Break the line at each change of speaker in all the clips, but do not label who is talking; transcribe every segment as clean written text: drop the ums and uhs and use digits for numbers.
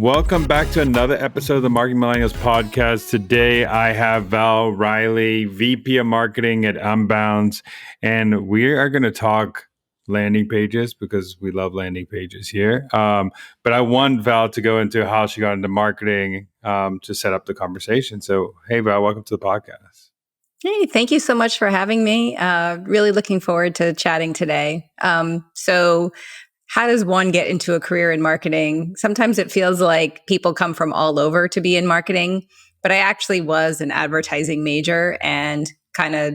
Welcome back to another episode of the Marketing Millennials podcast. Today I have Val Riley, VP of Marketing at Unbounce, and we are going to talk landing pages because we love landing pages here. But I want Val to go into how she got into marketing to set up the conversation. So, hey, Val, welcome to the podcast.
Hey, thank you so much for having me. Really looking forward to chatting today. So how does one get into a career in marketing? Sometimes it feels like people come from all over to be in marketing, but I actually was an advertising major and kind of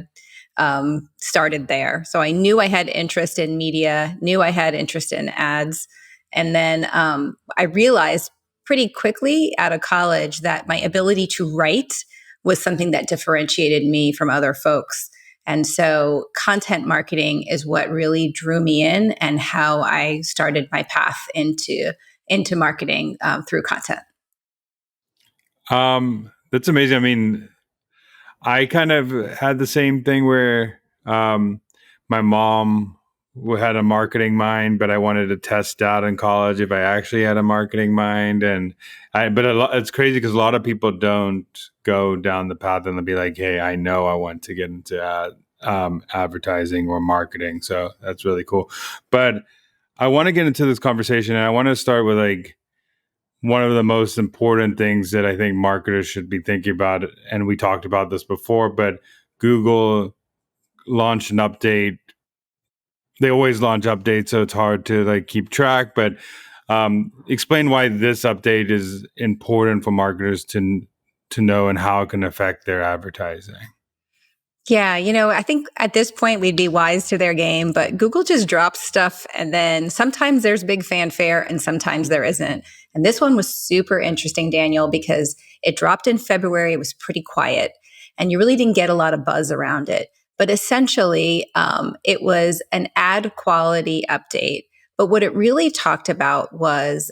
started there. So I knew I had interest in media, knew I had interest in ads. And then I realized pretty quickly out of college that my ability to write was something that differentiated me from other folks. And so content marketing is what really drew me in and how I started my path into marketing through content.
That's amazing. I mean, I kind of had the same thing where my mom had a marketing mind, but I wanted to test out in college if I actually had a marketing mind. It's crazy because a lot of people don't go down the path and they'll be like, hey, I know I want to get into advertising or marketing. So that's really cool. But I want to get into this conversation, and I want to start with like one of the most important things that I think marketers should be thinking about. And we talked about this before, but Google launched an update. They always launch updates, so it's hard to like keep track. But explain why this update is important for marketers to know and how it can affect their advertising.
Yeah, I think at this point we'd be wise to their game, but Google just drops stuff and then sometimes there's big fanfare and sometimes there isn't. And this one was super interesting, Daniel, because it dropped in February. It was pretty quiet and you really didn't get a lot of buzz around it. But essentially, it was an ad quality update. But what it really talked about was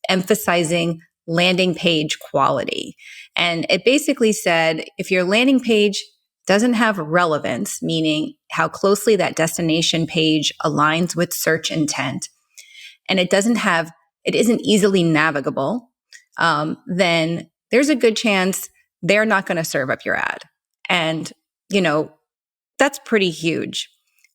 emphasizing landing page quality. And it basically said, if your landing page doesn't have relevance, meaning how closely that destination page aligns with search intent, and it isn't easily navigable, then there's a good chance they're not going to serve up your ad. And, that's pretty huge.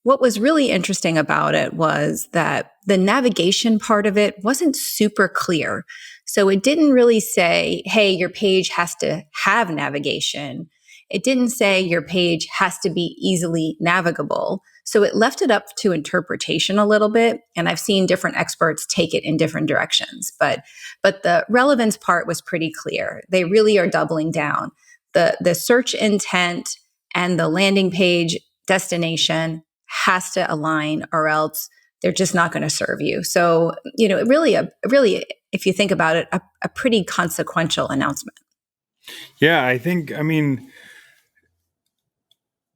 What was really interesting about it was that the navigation part of it wasn't super clear. So it didn't really say, hey, your page has to have navigation. It didn't say your page has to be easily navigable. So it left it up to interpretation a little bit. And I've seen different experts take it in different directions. But the relevance part was pretty clear. They really are doubling down. The search intent and the landing page destination has to align or else they're just not going to serve you. So, it really, if you think about it, a pretty consequential announcement.
Yeah,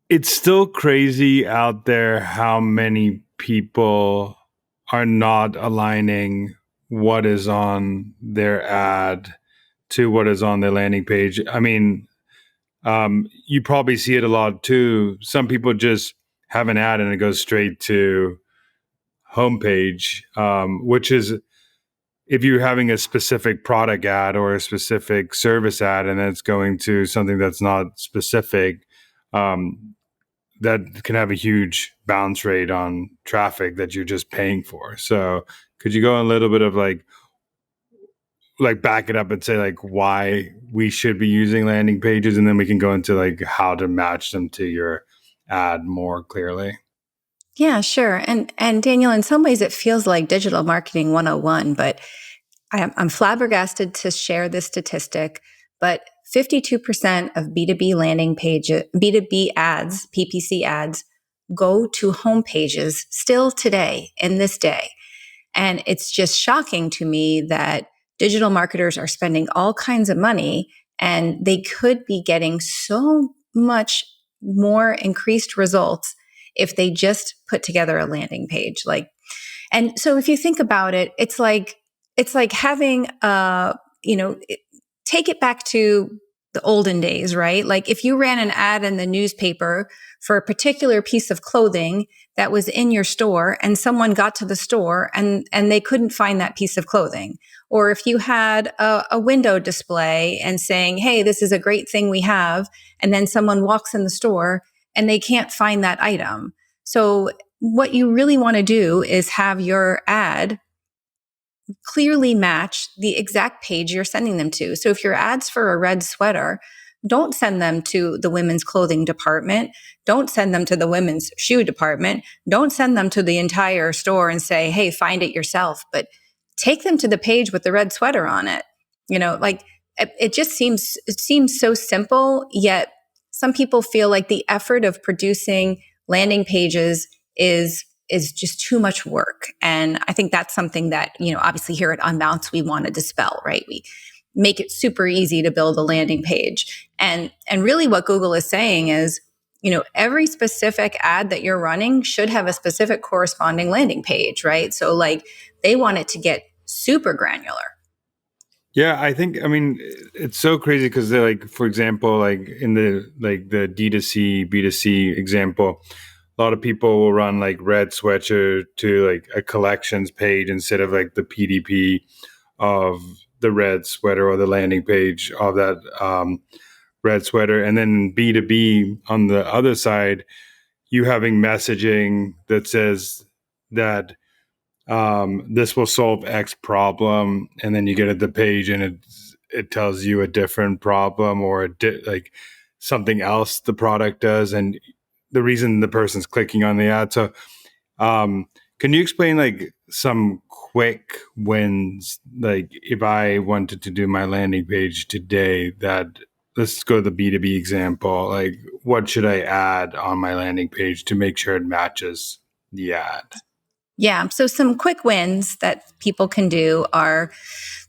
it's still crazy out there how many people are not aligning what is on their ad to what is on their landing page. I mean, you probably see it a lot too. Some people just have an ad and it goes straight to homepage, which is if you're having a specific product ad or a specific service ad and it's going to something that's not specific, that can have a huge bounce rate on traffic that you're just paying for. So could you go a little bit of like back it up and say like why we should be using landing pages, and then we can go into like how to match them to your ad more clearly?
Yeah, sure. And Daniel, in some ways it feels like digital marketing 101, but I'm flabbergasted to share this statistic, but 52% of B2B ads, PPC ads, go to home pages still today, in this day. And it's just shocking to me that digital marketers are spending all kinds of money and they could be getting so much more increased results if they just put together a landing page. And so if you think about it, it's like having, take it back to the olden days, right? Like if you ran an ad in the newspaper for a particular piece of clothing that was in your store and someone got to the store and they couldn't find that piece of clothing, Or if you had a window display and saying, hey, this is a great thing we have, and then someone walks in the store and they can't find that item. So what you really want to do is have your ad clearly match the exact page you're sending them to. So if your ad's for a red sweater, don't send them to the women's clothing department. Don't send them to the women's shoe department. Don't send them to the entire store and say, hey, find it yourself. But take them to the page with the red sweater on it. Like it just seems so simple, yet some people feel like the effort of producing landing pages is just too much work. And I think that's something that, obviously here at Unbounce, we want to dispel, right? We make it super easy to build a landing page. And really what Google is saying is, every specific ad that you're running should have a specific corresponding landing page, right? So like they want it to get super granular.
Yeah, I mean, it's so crazy because they're like, for example, like in the D2C, B2C example, a lot of people will run like red sweatshirt to like a collections page instead of like the PDP of the red sweater or the landing page of that red sweater. And then B2B on the other side, you having messaging that says that this will solve X problem, and then you get at the page and it tells you a different problem or like something else the product does, and the reason the person's clicking on the ad. So, can you explain like some quick wins? Like if I wanted to do my landing page today, that let's go to the B2B example. Like what should I add on my landing page to make sure it matches the ad?
Yeah. So some quick wins that people can do are,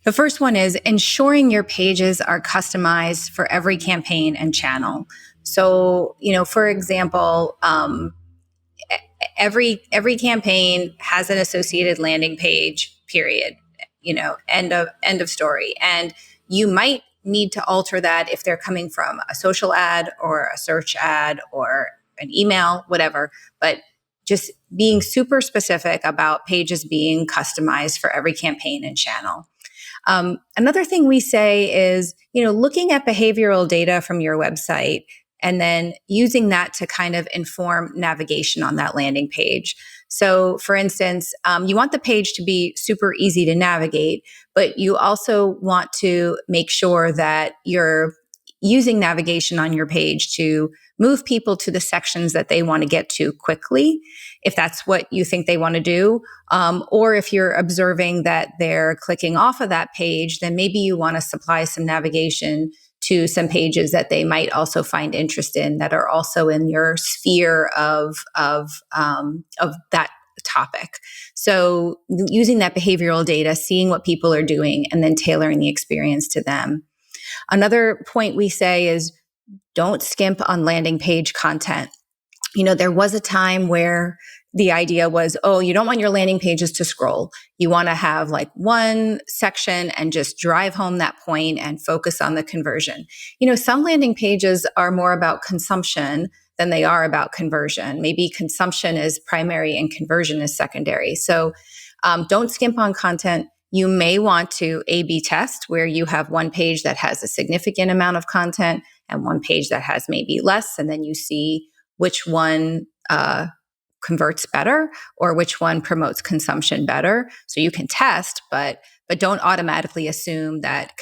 the first one is ensuring your pages are customized for every campaign and channel. So, for example, every campaign has an associated landing page, period. End of story. And you might need to alter that if they're coming from a social ad or a search ad or an email, whatever. But just being super specific about pages being customized for every campaign and channel. Another thing we say is, looking at behavioral data from your website and then using that to kind of inform navigation on that landing page. So, for instance, you want the page to be super easy to navigate, but you also want to make sure that you're using navigation on your page to move people to the sections that they want to get to quickly, if that's what you think they want to do. Or if you're observing that they're clicking off of that page, then maybe you want to supply some navigation to some pages that they might also find interest in that are also in your sphere of that topic. So using that behavioral data, seeing what people are doing, and then tailoring the experience to them. Another point we say is don't skimp on landing page content. There was a time where the idea was, oh, you don't want your landing pages to scroll. You want to have like one section and just drive home that point and focus on the conversion. Some landing pages are more about consumption than they are about conversion. Maybe consumption is primary and conversion is secondary. So don't skimp on content. You may want to A/B test where you have one page that has a significant amount of content and one page that has maybe less, and then you see which one converts better or which one promotes consumption better. So you can test, but don't automatically assume that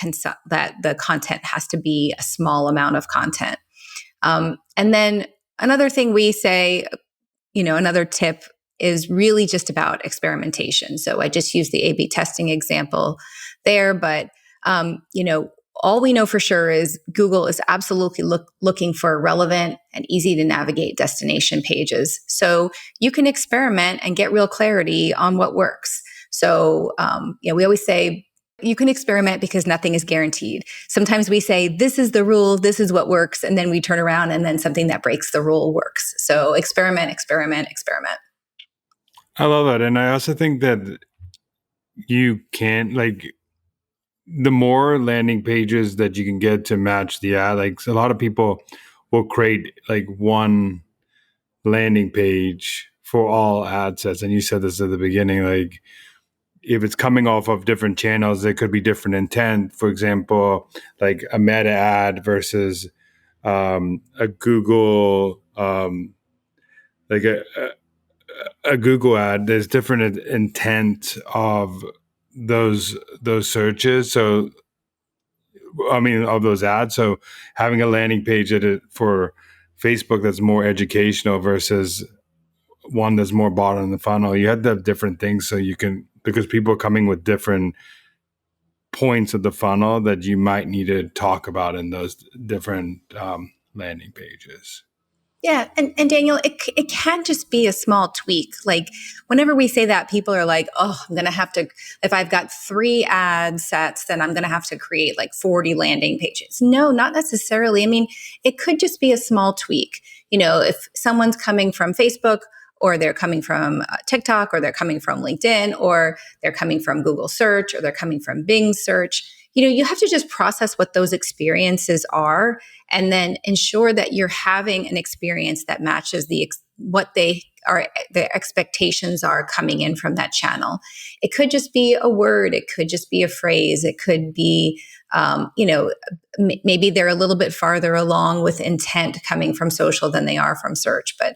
that the content has to be a small amount of content. And then another thing we say, another tip is really just about experimentation. So I just used the A/B testing example there, but all we know for sure is Google is absolutely looking for relevant and easy to navigate destination pages. So you can experiment and get real clarity on what works. So we always say you can experiment because nothing is guaranteed. Sometimes we say, this is the rule, this is what works, and then we turn around and then something that breaks the rule works. So experiment, experiment, experiment.
I love that. And I also think that you can't the more landing pages that you can get to match the ad, like a lot of people will create like one landing page for all ad sets. And you said this at the beginning, like if it's coming off of different channels, there could be different intent. For example, like a meta ad versus a Google, like a Google ad. There's different intent of those searches. So I mean, of those ads. So having a landing page for Facebook that's more educational versus one that's more bottom of the funnel, you have to have different things so you can, because people are coming with different points of the funnel that you might need to talk about in those different landing pages.
Yeah. And Daniel, it can't just be a small tweak. Like whenever we say that, people are like, oh, I'm going to have to, if I've got 3 ad sets, then I'm going to have to create like 40 landing pages. No, not necessarily. I mean, it could just be a small tweak. You know, if someone's coming from Facebook, or they're coming from TikTok, or they're coming from LinkedIn, or they're coming from Google search, or they're coming from Bing search, you know, you have to just process what those experiences are and then ensure that you're having an experience that matches what they are, the expectations are coming in from that channel. It could just be a word, it could just be a phrase, it could be you know, maybe they're a little bit farther along with intent coming from social than they are from search. But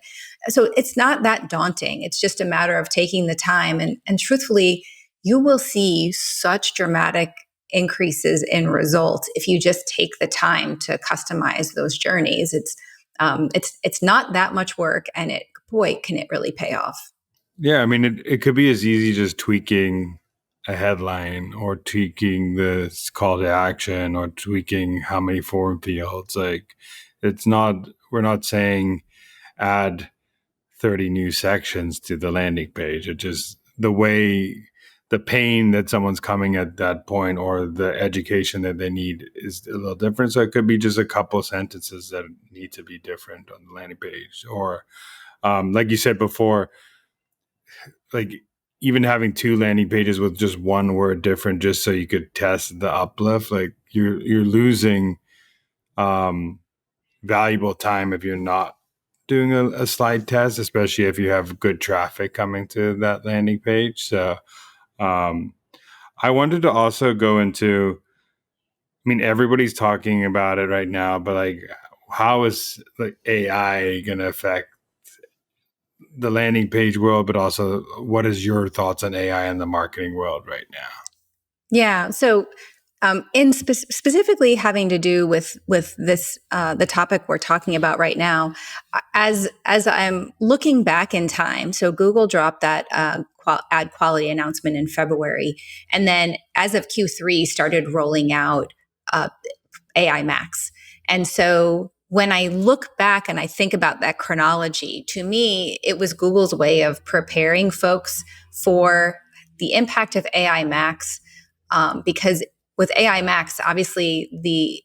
so it's not that daunting. It's just a matter of taking the time, and truthfully, you will see such dramatic increases in results if you just take the time to customize those journeys. It's not that much work, and boy, can it really pay off.
Yeah, I mean, it could be as easy just tweaking a headline or tweaking the call to action or tweaking how many form fields. Like, we're not saying add 30 new sections to the landing page. It just, the pain that someone's coming at that point or the education that they need is a little different. So it could be just a couple sentences that need to be different on the landing page. Or like you said before, like even having 2 landing pages with just one word different, just so you could test the uplift, like you're losing valuable time if you're not doing a slide test, especially if you have good traffic coming to that landing page. So I wanted to also go into, I mean, everybody's talking about it right now, but like, how is like AI going to affect the landing page world, but also what is your thoughts on AI in the marketing world right now?
Yeah. So, specifically having to do with this the topic we're talking about right now, as I'm looking back in time, so Google dropped that ad quality announcement in February, and then as of Q3 started rolling out uh, AI Max, and so when I look back and I think about that chronology, to me, it was Google's way of preparing folks for the impact of AI Max, because with AI Max, obviously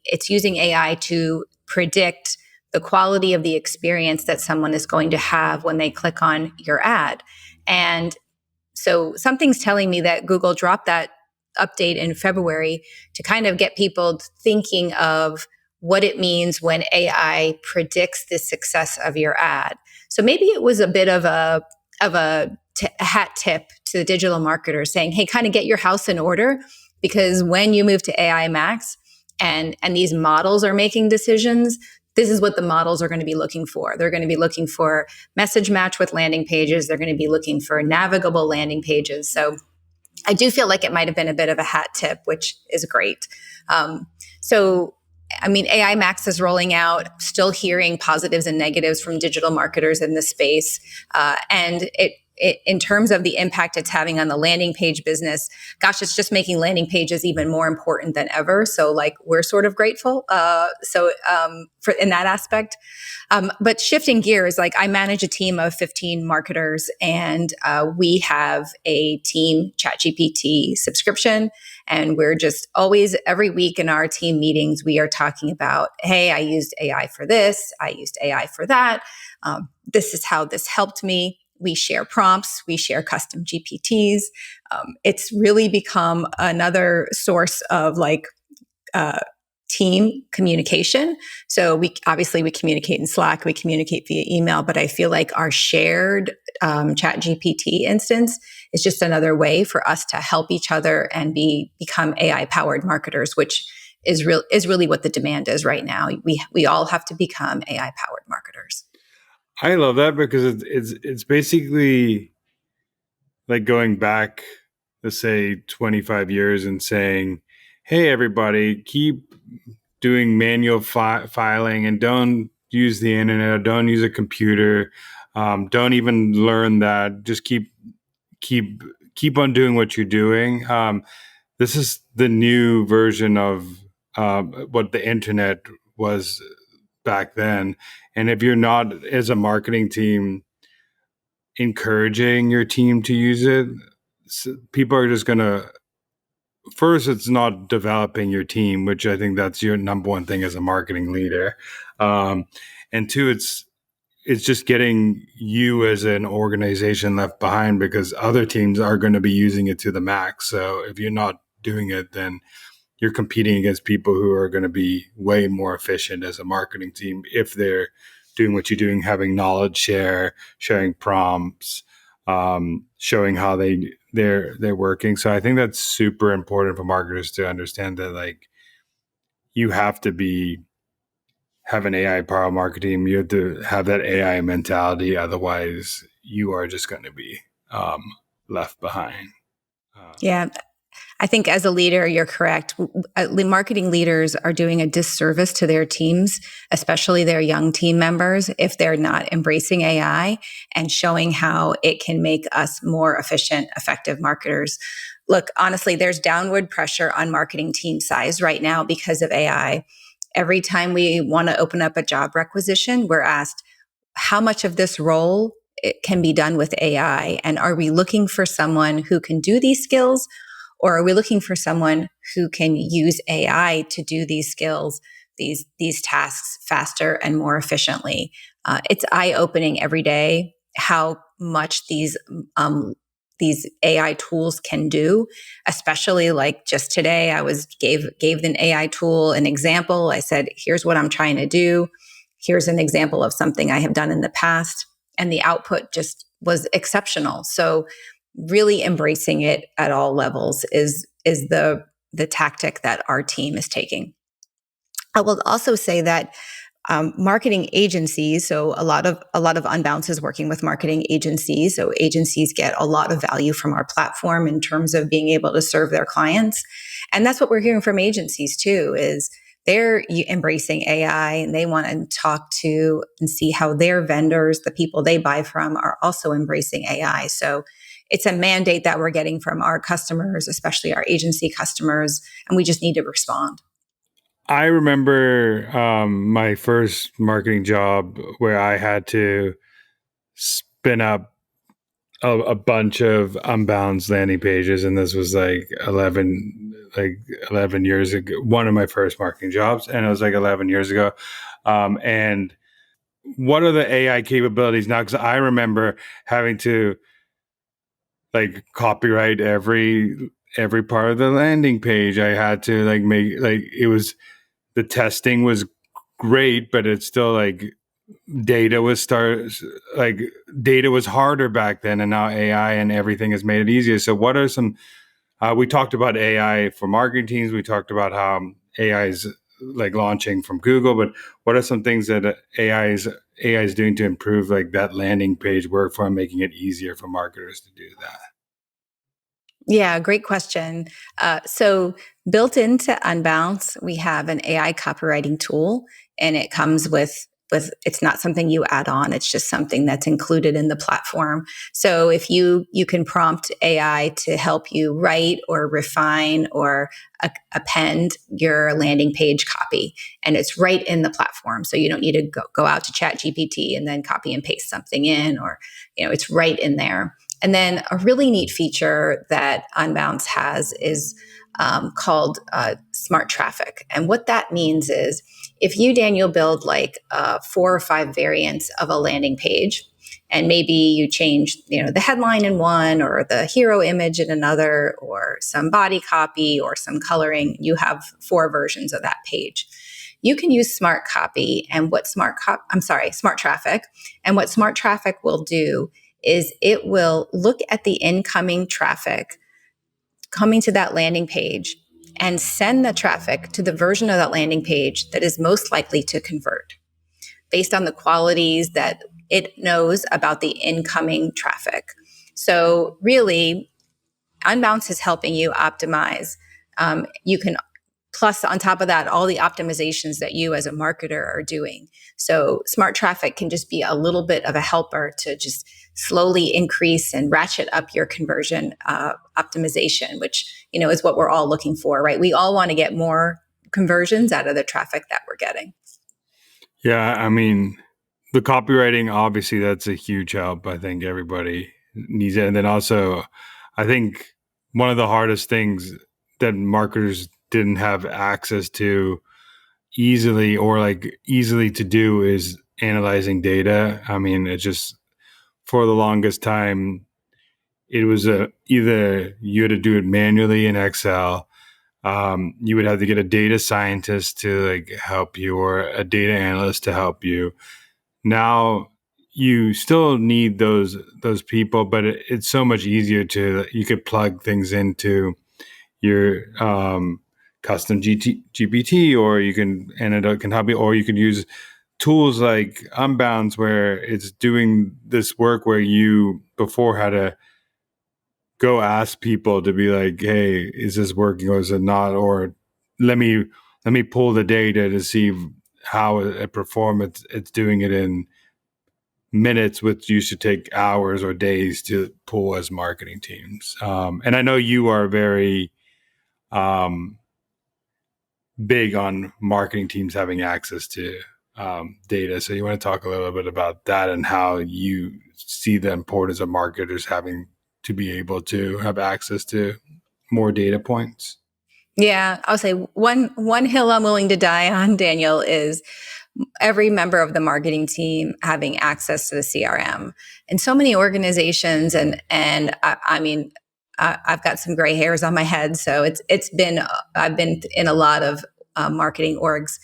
it's using AI to predict the quality of the experience that someone is going to have when they click on your ad. And so something's telling me that Google dropped that update in February to kind of get people thinking of what it means when AI predicts the success of your ad. So maybe it was a bit of a hat tip to the digital marketers saying, hey, kind of get your house in order, because when you move to AI Max and these models are making decisions, this is what the models are going to be looking for. They're going to be looking for message match with landing pages. They're going to be looking for navigable landing pages. So I do feel like it might have been a bit of a hat tip, which is great. So, I mean, AI Max is rolling out, still hearing positives and negatives from digital marketers in this space. And in terms of the impact it's having on the landing page business, gosh, it's just making landing pages even more important than ever. So like, we're sort of grateful. For in that aspect. But shifting gears, like I manage a team of 15 marketers, and we have a team ChatGPT subscription. And we're just always, every week in our team meetings, we are talking about, hey, I used AI for this, I used AI for that. This is how this helped me. We share prompts, we share custom GPTs. It's really become another source of like team communication. So we communicate in Slack, we communicate via email, but I feel like our shared chat GPT instance is just another way for us to help each other and become AI powered marketers, which is really what the demand is right now. We all have to become AI powered marketers.
I love that because it's basically like going back, let's say 25 years and saying, hey, everybody, keep doing manual filing and don't use the internet, don't use a computer, don't even learn that. Just keep on doing what you're doing. This is the new version of what the internet was back then. And if you're not, as a marketing team, encouraging your team to use it, people are just going to, first, it's not developing your team, which I think that's your number one thing as a marketing leader. And two, it's just getting you as an organization left behind because other teams are going to be using it to the max. So if you're not doing it, then you're competing against people who are going to be way more efficient as a marketing team if they're doing what you're doing, having knowledge share, sharing prompts, showing how they're working. So I think that's super important for marketers to understand that, like, you have to have an AI powered marketing. You have to have that AI mentality. Otherwise, you are just going to be left behind.
Yeah. I think as a leader, you're correct. Marketing leaders are doing a disservice to their teams, especially their young team members, if they're not embracing AI and showing how it can make us more efficient, effective marketers. Look, honestly, there's downward pressure on marketing team size right now because of AI. Every time we want to open up a job requisition, we're asked, how much of this role it can be done with AI? And are we looking for someone who can do these skills? Or are we looking for someone who can use AI to do these skills, these tasks faster and more efficiently? It's eye-opening every day how much these AI tools can do. Especially like just today, I gave an AI tool an example. I said, "Here's what I'm trying to do. Here's an example of something I have done in the past," and the output just was exceptional. So really embracing it at all levels is the tactic that our team is taking. I will also say that marketing agencies, so a lot of Unbounce is working with marketing agencies. So agencies get a lot of value from our platform in terms of being able to serve their clients, and that's what we're hearing from agencies too. Is they're embracing AI and they want to talk to and see how their vendors, the people they buy from, are also embracing AI. So it's a mandate that we're getting from our customers, especially our agency customers, and we just need to respond.
I remember my first marketing job where I had to spin up a bunch of Unbounce landing pages, and this was like 11 years ago. One of my first marketing jobs, and it was like 11 years ago. And what are the AI capabilities now? Because I remember having to like copyright every part of the landing page. I had to like make like it was the testing was great, but it's still like data was data was harder back then, and now AI and everything has made it easier. So what are some we talked about AI for marketing teams, we talked about how AI is like launching from Google, but what are some things that AI is doing to improve like that landing page workflow and making it easier for marketers to do that?
Yeah, great question. So built into Unbounce, we have an AI copywriting tool, and it comes with it's not something you add on. It's just something that's included in the platform. So if you can prompt AI to help you write or refine or append your landing page copy, and it's right in the platform. So you don't need to go out to Chat GPT and then copy and paste something in, or it's right in there. And then a really neat feature that Unbounce has is called smart traffic. And what that means is if you, Daniel, build like 4 or 5 variants of a landing page, and maybe you change, the headline in one, or the hero image in another, or some body copy, or some coloring, you have 4 versions of that page. You can use smart copy and smart traffic. And what smart traffic will do is it will look at the incoming traffic coming to that landing page and send the traffic to the version of that landing page that is most likely to convert based on the qualities that it knows about the incoming traffic. So really, Unbounce is helping you optimize. You can plus on top of that, all the optimizations that you as a marketer are doing. So smart traffic can just be a little bit of a helper to just slowly increase and ratchet up your conversion optimization, which, is what we're all looking for, right? We all want to get more conversions out of the traffic that we're getting.
Yeah, I mean, the copywriting, obviously, that's a huge help. I think everybody needs it. And then also, I think one of the hardest things that marketers didn't have access to easily to do is analyzing data. I mean, it just, for the longest time, it was either you had to do it manually in Excel. You would have to get a data scientist to help you, or a data analyst to help you. Now you still need those people, but it's so much easier you could plug things into your custom GPT, or and it can help you, or you can use tools like Unbounce, where it's doing this work where you before had to go ask people to be like, hey, is this working or is it not? Or let me pull the data to see how it performs. It's doing it in minutes, which used to take hours or days to pull as marketing teams. And I know you are very big on marketing teams having access to data. So you want to talk a little bit about that and how you see the importance of marketers having to be able to have access to more data points?
Yeah, I'll say one hill I'm willing to die on, Daniel, is every member of the marketing team having access to the CRM. And so many organizations, and I mean, I've got some gray hairs on my head, so I've been in a lot of marketing orgs.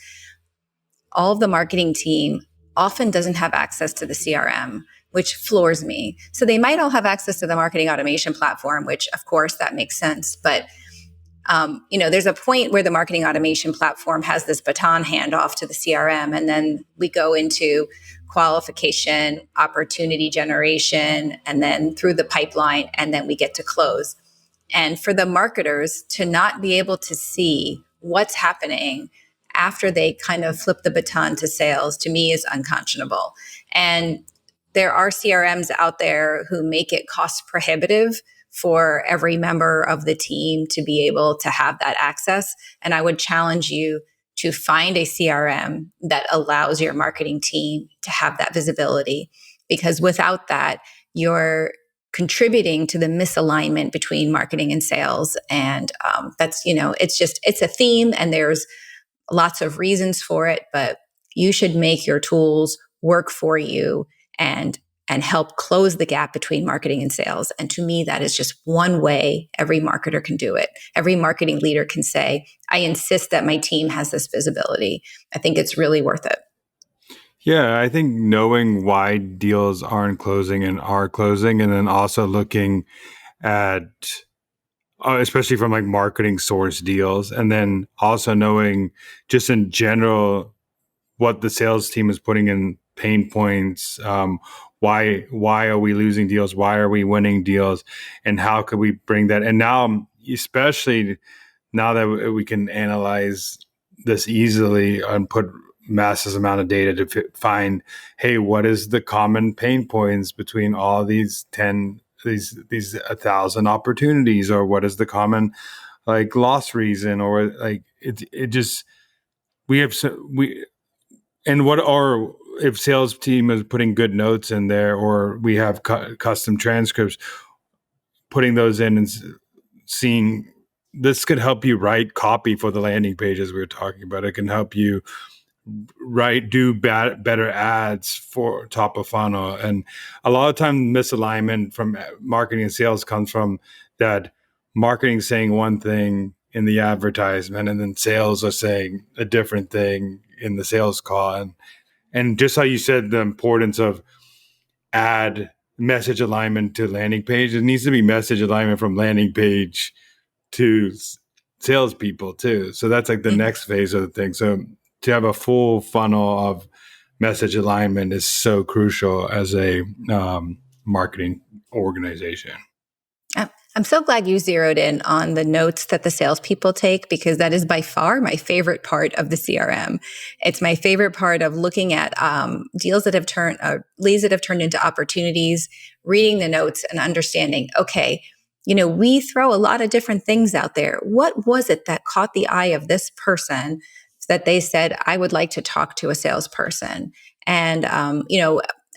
All of the marketing team often doesn't have access to the CRM, which floors me. So they might all have access to the marketing automation platform, which of course that makes sense, but there's a point where the marketing automation platform has this baton handoff to the CRM, and then we go into qualification, opportunity generation, and then through the pipeline, and then we get to close. And for the marketers to not be able to see what's happening after they kind of flip the baton to sales, to me, is unconscionable. And there are CRMs out there who make it cost prohibitive for every member of the team to be able to have that access. And I would challenge you to find a CRM that allows your marketing team to have that visibility, because without that, you're contributing to the misalignment between marketing and sales. And it's a theme, and there's lots of reasons for it, but you should make your tools work for you and help close the gap between marketing and sales. And to me, that is just one way every marketer can do it. Every marketing leader can say, I insist that my team has this visibility. I think it's really worth it.
Yeah, I think knowing why deals aren't closing and are closing, and then also looking at, especially from marketing source deals, and then also knowing just in general what the sales team is putting in pain points. Why are we losing deals? Why are we winning deals? And how could we bring that? And now, especially now that we can analyze this easily and put massive amount of data to find, hey, what is the common pain points between all these 1,000 opportunities, or what is the common loss reason, or it just, and what are, if sales team is putting good notes in there, or we have custom transcripts, putting those in and seeing, this could help you write copy for the landing pages we were talking about. It can help you do better ads for top of funnel. And a lot of time misalignment from marketing and sales comes from that marketing saying one thing in the advertisement and then sales are saying a different thing in the sales call. And just how you said the importance of ad message alignment to landing page, it needs to be message alignment from landing page to salespeople too. So that's like the next phase of the thing. So to have a full funnel of message alignment is so crucial as a marketing organization.
I'm so glad you zeroed in on the notes that the salespeople take, because that is by far my favorite part of the CRM. It's my favorite part of looking at deals that have turned, leads that have turned into opportunities, reading the notes and understanding, okay, we throw a lot of different things out there. What was it that caught the eye of this person that they said, I would like to talk to a salesperson? And,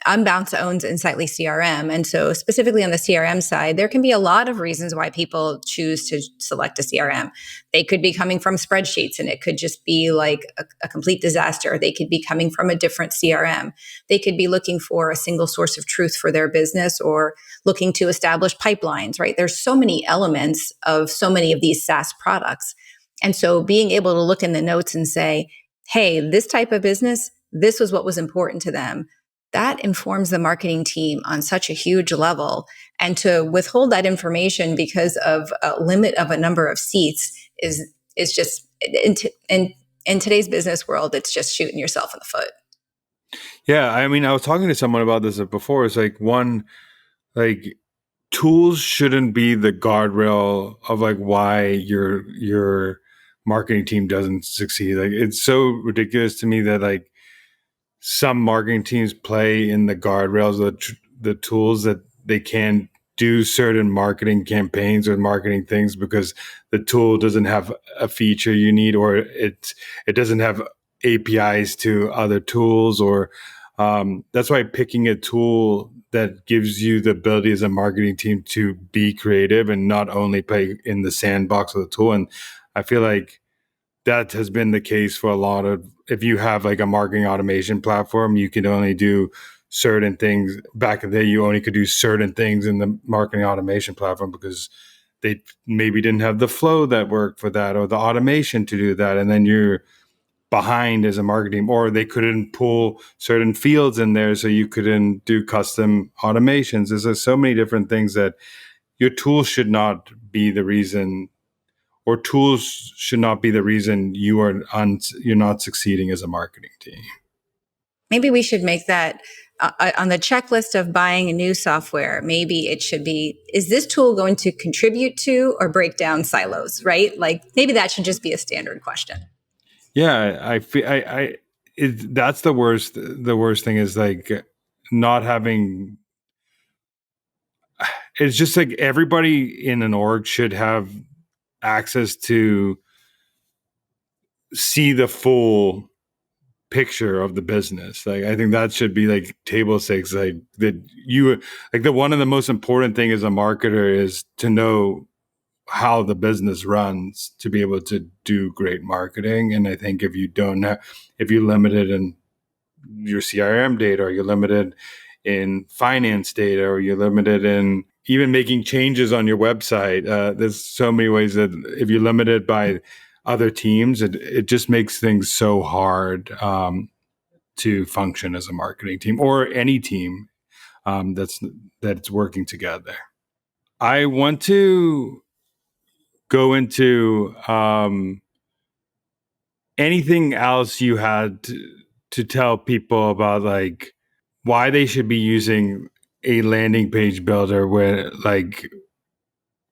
Unbounce owns Insightly CRM. And so specifically on the CRM side, there can be a lot of reasons why people choose to select a CRM. They could be coming from spreadsheets and it could just be like a complete disaster. They could be coming from a different CRM. They could be looking for a single source of truth for their business or looking to establish pipelines, right? There's so many elements of so many of these SaaS products. And so being able to look in the notes and say, hey, this type of business, this was what was important to them. That informs the marketing team on such a huge level. And to withhold that information because of a limit of a number of seats is just in today's business world, it's just shooting yourself in the foot.
Yeah, I mean, I was talking to someone about this before. It's like tools shouldn't be the guardrail of like why your marketing team doesn't succeed. Like it's so ridiculous to me that like some marketing teams play in the guardrails of the tools that they can do certain marketing campaigns or marketing things because the tool doesn't have a feature you need, or it doesn't have APIs to other tools, or that's why picking a tool that gives you the ability as a marketing team to be creative and not only play in the sandbox of the tool. And I feel like that has been the case for a lot of, if you have like a marketing automation platform, you can only do certain things. Back in the day, you only could do certain things in the marketing automation platform because they maybe didn't have the flow that worked for that or the automation to do that. And then you're behind as a marketing, or they couldn't pull certain fields in there so you couldn't do custom automations. There's so many different things that your tools should not be the reason, or tools should not be the reason you're not succeeding as a marketing team.
Maybe we should make that on the checklist of buying a new software. Maybe it should be, is this tool going to contribute to or break down silos, right? Like maybe that should just be a standard question.
Yeah, I feel that's the worst. The worst thing is like not having. It's just like everybody in an org should have access to see the full picture of the business. Like I think that should be like table stakes. Like that you like the one of the most important thing as a marketer is to know how the business runs to be able to do great marketing. And I think if you don't have, if you're limited in your CRM data, or you're limited in finance data, or you're limited in even making changes on your website, there's so many ways that if you're limited by other teams, it just makes things so hard to function as a marketing team or any team that's working together. I want to go into anything else you had to tell people about like why they should be using a landing page builder where like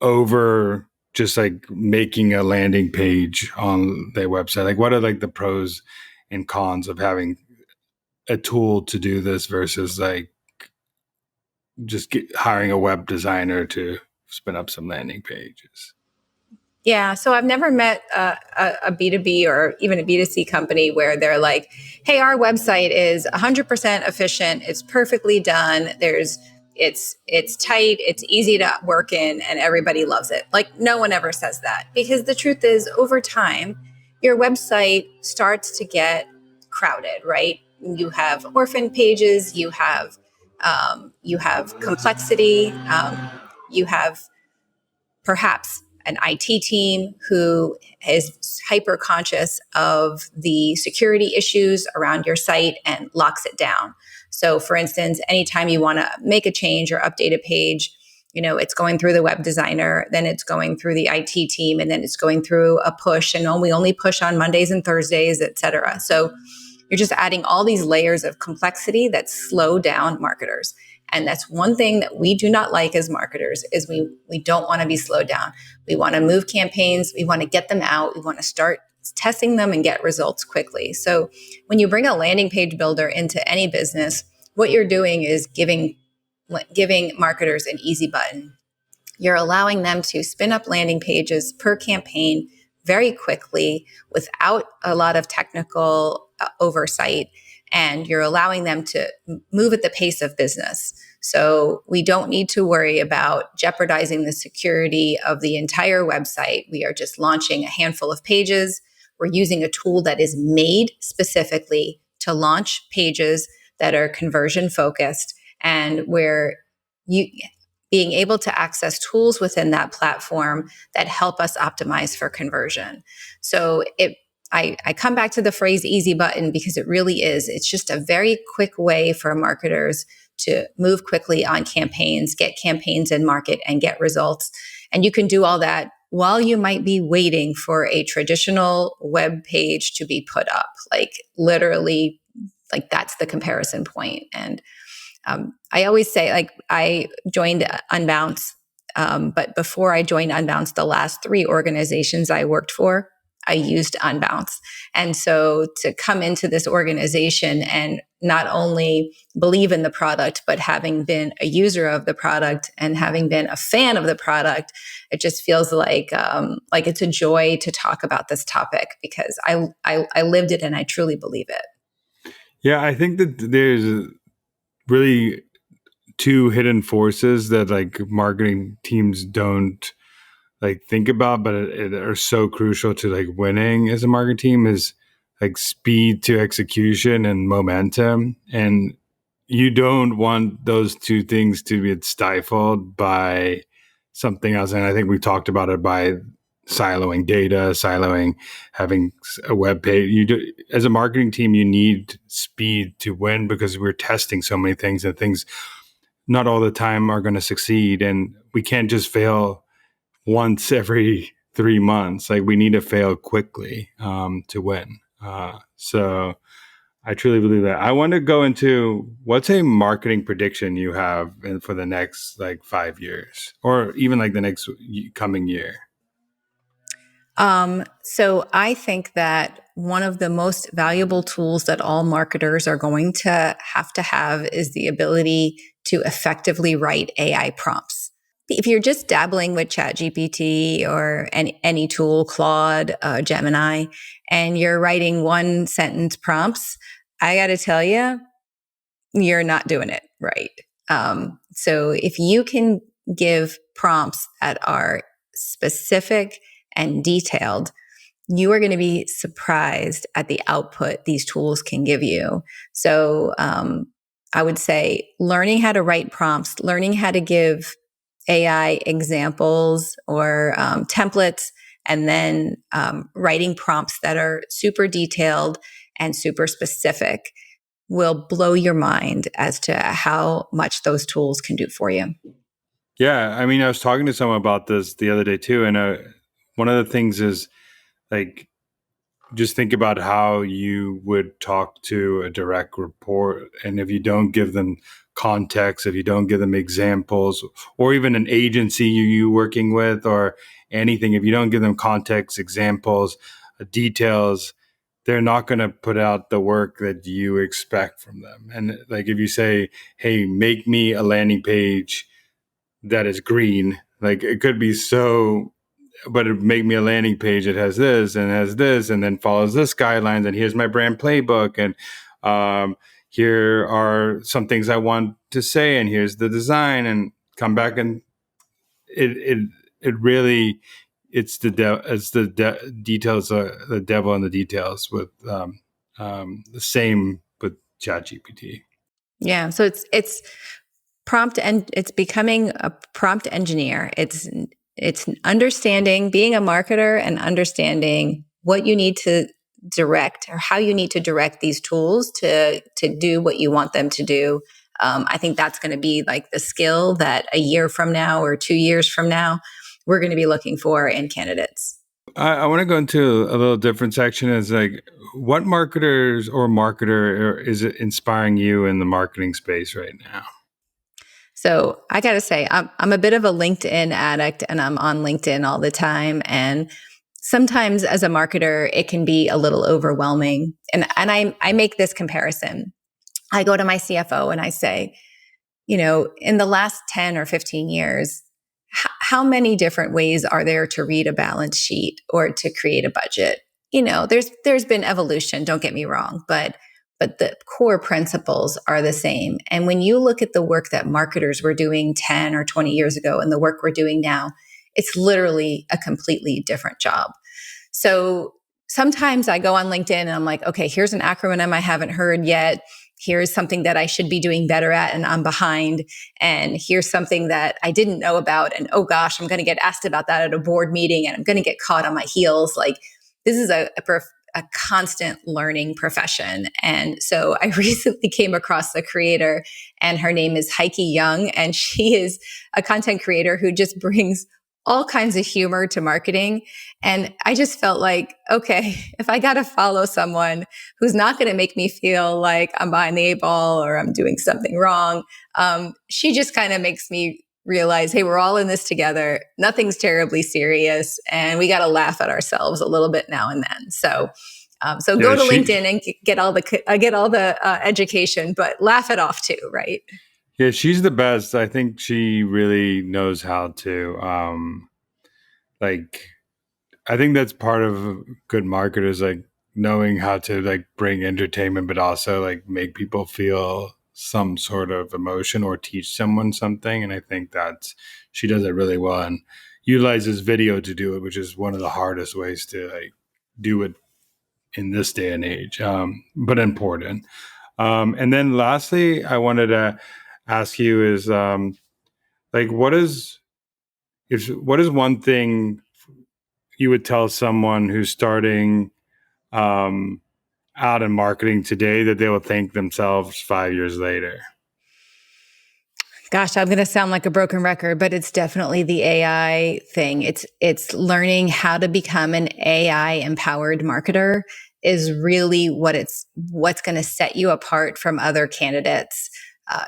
over just like making a landing page on their website. Like what are like the pros and cons of having a tool to do this versus like just hiring a web designer to spin up some landing pages?
Yeah. So I've never met a B2B or even a B2C company where they're like, hey, our website is 100% efficient. It's perfectly done. It's tight. It's easy to work in and everybody loves it. Like no one ever says that, because the truth is over time, your website starts to get crowded, right? You have orphan pages, you have complexity, you have perhaps an IT team who is hyper conscious of the security issues around your site and locks it down. So, for instance, anytime you want to make a change or update a page, it's going through the web designer, then it's going through the IT team, and then it's going through a push, and we only push on Mondays and Thursdays, et cetera. So you're just adding all these layers of complexity that slow down marketers. And that's one thing that we do not like as marketers is we don't want to be slowed down. We want to move campaigns. We want to get them out. We want to start testing them and get results quickly. So when you bring a landing page builder into any business, what you're doing is giving marketers an easy button. You're allowing them to spin up landing pages per campaign very quickly without a lot of technical oversight. And you're allowing them to move at the pace of business. So we don't need to worry about jeopardizing the security of the entire website. We are just launching a handful of pages. We're using a tool that is made specifically to launch pages that are conversion focused, and where you being able to access tools within that platform that help us optimize for conversion. So I come back to the phrase easy button because it really is. It's just a very quick way for marketers to move quickly on campaigns, get campaigns in market, and get results. And you can do all that while you might be waiting for a traditional web page to be put up. Like literally, like that's the comparison point. And I always say, like, I joined Unbounce, but before I joined Unbounce, the last 3 organizations I worked for, I used Unbounce. And so to come into this organization and not only believe in the product, but having been a user of the product and having been a fan of the product, it just feels like it's a joy to talk about this topic because I lived it and I truly believe it.
Yeah, I think that there's really 2 hidden forces that like marketing teams don't like think about, but it are so crucial to like winning as a marketing team is like speed to execution and momentum. And you don't want those 2 things to be stifled by something else. And I think we talked about it by siloing data, having a web page. As a marketing team, you need speed to win because we're testing so many things, and things not all the time are going to succeed. And we can't just fail once every 3 months. Like we need to fail quickly to win. So I truly believe that. I want to go into what's a marketing prediction you have for the next like 5 years, or even like the next coming year.
So I think that one of the most valuable tools that all marketers are going to have is the ability to effectively write AI prompts. If you're just dabbling with ChatGPT or any tool, Claude, Gemini, and you're writing 1-sentence prompts, I got to tell you, you're not doing it right. So if you can give prompts that are specific and detailed, you are going to be surprised at the output these tools can give you. So I would say learning how to write prompts, learning how to give AI examples or templates, and then writing prompts that are super detailed and super specific will blow your mind as to how much those tools can do for you.
Yeah, I mean, I was talking to someone about this the other day too, and one of the things is like just think about how you would talk to a direct report, and if you don't give them context, if you don't give them examples, or even an agency you working with or anything, if you don't give them context, examples, details, they're not going to put out the work that you expect from them. And like if you say, hey, make me a landing page that is green, like it could be so, but it make me a landing page that has this and has this and then follows this guidelines, and here's my brand playbook, and here are some things I want to say, and here's the design, and come back, and it really, it's the details, the devil in the details with The same with ChatGPT.
Yeah. So it's prompt and it's becoming a prompt engineer. It's understanding, being a marketer and understanding what you need to direct or how you need to direct these tools to do what you want them to do. I think that's going to be like the skill that a year from now or 2 years from now we're going to be looking for in candidates.
I want to go into a little different section. Is like, what marketers or marketer is it inspiring you in the marketing space right now?
So I got to say, I'm a bit of a LinkedIn addict and I'm on LinkedIn all the time. And sometimes as a marketer, it can be a little overwhelming. And I make this comparison. I go to my CFO and I say, in the last 10 or 15 years, how many different ways are there to read a balance sheet or to create a budget? There's been evolution, don't get me wrong, but the core principles are the same. And when you look at the work that marketers were doing 10 or 20 years ago and the work we're doing now, it's literally a completely different job. So sometimes I go on LinkedIn and I'm like, okay, here's an acronym I haven't heard yet. Here's something that I should be doing better at and I'm behind. And here's something that I didn't know about. And oh gosh, I'm going to get asked about that at a board meeting and I'm going to get caught on my heels. Like this is a constant learning profession. And so I recently came across a creator and her name is Heike Young. And she is a content creator who just brings all kinds of humor to marketing. And I just felt like, okay, if I got to follow someone who's not going to make me feel like I'm behind the eight ball or I'm doing something wrong, she just kind of makes me realize, hey, we're all in this together. Nothing's terribly serious. And we got to laugh at ourselves a little bit now and then. So
Yeah,
go to LinkedIn and get all the education, but laugh it off too, right?
yeah, she's the best. I think she really knows how to like. I think that's part of good marketers, like knowing how to like bring entertainment, but also like make people feel some sort of emotion or teach someone something. And I think that she does it really well and utilizes video to do it, which is one of the hardest ways to like do it in this day and age, but important. And then lastly, I wanted to ask you is like, what is one thing you would tell someone who's starting um, out in marketing today that they will thank themselves 5 years later?
Gosh, I'm going to sound like a broken record, but it's definitely the AI thing. It's learning how to become an AI empowered marketer is really what's going to set you apart from other candidates.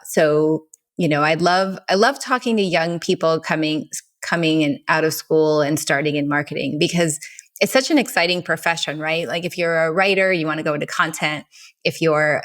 So I love talking to young people coming and out of school and starting in marketing because it's such an exciting profession, right? Like if you're a writer, you want to go into content. If you're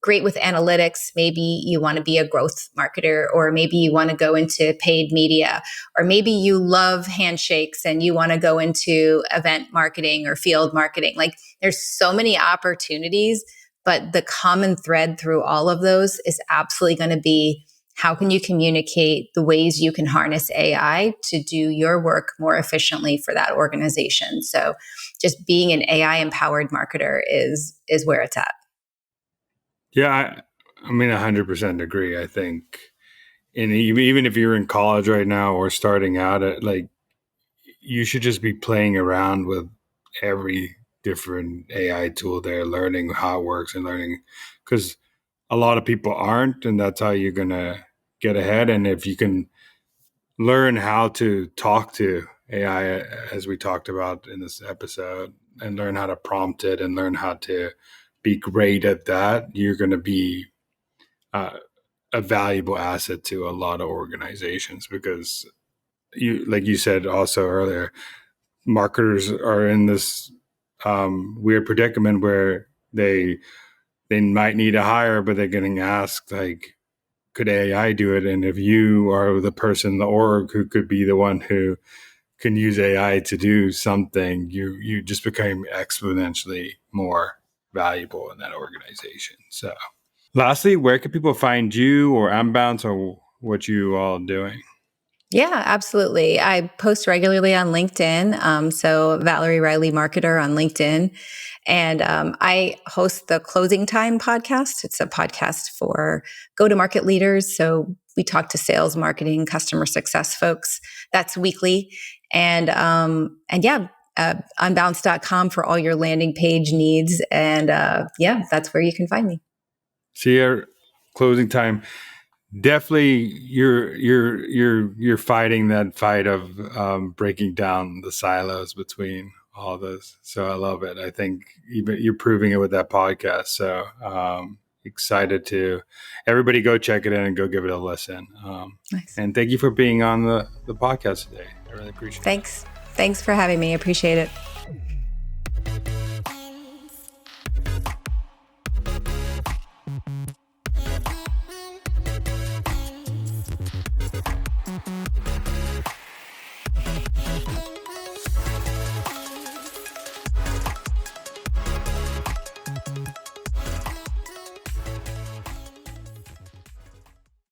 great with analytics, maybe you want to be a growth marketer, or maybe you want to go into paid media, or maybe you love handshakes and you want to go into event marketing or field marketing. Like there's so many opportunities, but the common thread through all of those is absolutely going to be how can you communicate the ways you can harness AI to do your work more efficiently for that organization? So just being an AI empowered marketer is where it's at.
Yeah, I mean, 100% agree. I think, and even if you're in college right now or starting out at like, you should just be playing around with every different AI tool there, learning how it works and learning because a lot of people aren't, and that's how you're gonna get ahead. And if you can learn how to talk to AI, as we talked about in this episode, and learn how to prompt it and learn how to be great at that, you're going to be uh, a valuable asset to a lot of organizations because you, like you said also earlier, marketers are in this weird predicament where they might need a hire, but they're getting asked like, could AI do it? And if you are the person, the org who could be the one who can use AI to do something, you just become exponentially more valuable in that organization. So, lastly, where can people find you or Unbounce or what you all doing?
Yeah, absolutely. I post regularly on LinkedIn. So Val Riley Marketer on LinkedIn. And I host the Closing Time podcast. It's a podcast for go-to-market leaders. So we talk to sales, marketing, customer success folks. That's weekly. And yeah, unbounce.com for all your landing page needs. And yeah, that's where you can find me.
See your closing time. Definitely, you're fighting that fight of breaking down the silos between all this. So I love it. I think you're proving it with that podcast. So excited to everybody go check it in and go give it a listen.
Nice.
And thank you for being on the podcast today. I really appreciate it.
Thanks for having me. Appreciate it.